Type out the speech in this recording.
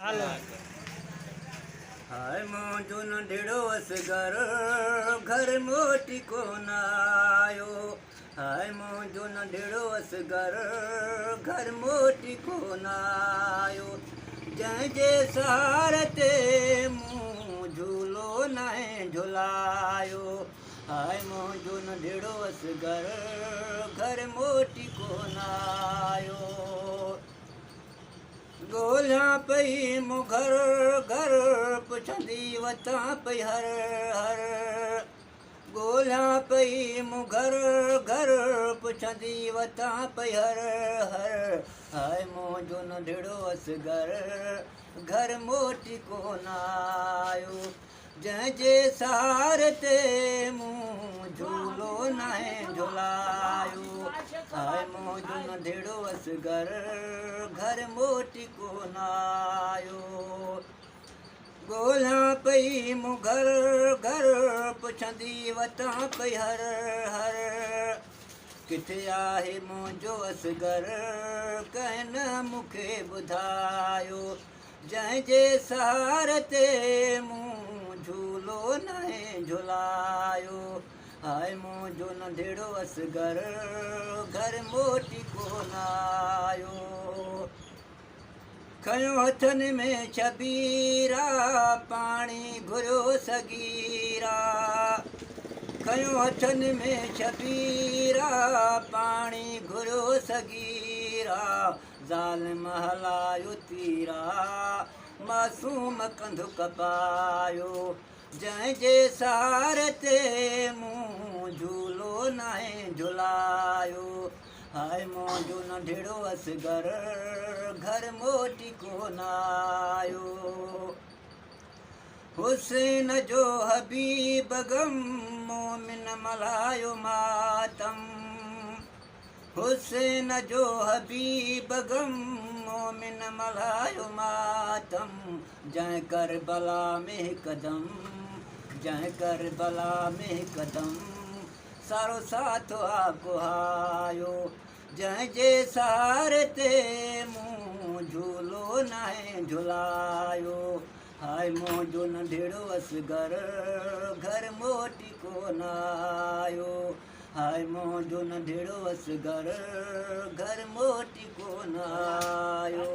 હાલો हाय मुंहिंजो नंढड़ो असगर घर मोटी कोन आयो। हाय मुंहिंजो नंढड़ो असगर घर मोटी कोन आयो। जंहिंजे सहारे ते मूं झूलो न झुलायो। हाय मुंहिंजो नंढड़ो असगर घर मोटी कोन आयो। ॻोल्हियां पई मूं घर घर पुछंदी वतां पई हर हर। ॻोल्हियां पई मूं घर घर पुछंदी वतां पई हर हर। हाय मुंहिंजो नंढड़ो असगर घर मोटी कोन आयो। जंहिंजे सहारे ते मूं झूलो न झुलायो। हाय मुंहिंजो नंढड़ो असगर घर मोटी कोन आयो। ॻोल्हियां पई मूं घर घर पुछंदी वतां पई हर हर। किथे आहे मुंहिंजो असगर कंहिं न मूंखे ॿुधायो। जंहिंजे सहारे ते मूं झूलो न झुलायो। हाय मुंहिंजो नंढड़ो असगर घर मोटी कोन आयो। खयो हथनि में छबीरा पाणी घुरियो सगीरा। खयो हथनि में छबीरा पाणी घुरियो सगीरा। ज़ालिम हलायो तीरा मासूम कंधु कपायो। जंहिंजे सहारे ते मूं झूलो न झुलायो। हाय मुंहिंजो नंढड़ो असगर घर मोटी कोन आयो। हुसैन जो हबीब गम मोमिन मल्हायो मातम। हुसैन जो हबीब गम मोमिन मल्हायो मातम। जंहिं करबला में कदम जंहिं करबला में कदम सारो साथ आकुहायो। जंहिंजे सहारे ते मूं झूलो न झुलायो। हाय मुंहिंजो नंढड़ो असगर घर मोटी कोन आयो। हाय मुंहिंजो नंढड़ो असगर घर मोटी कोन आयो।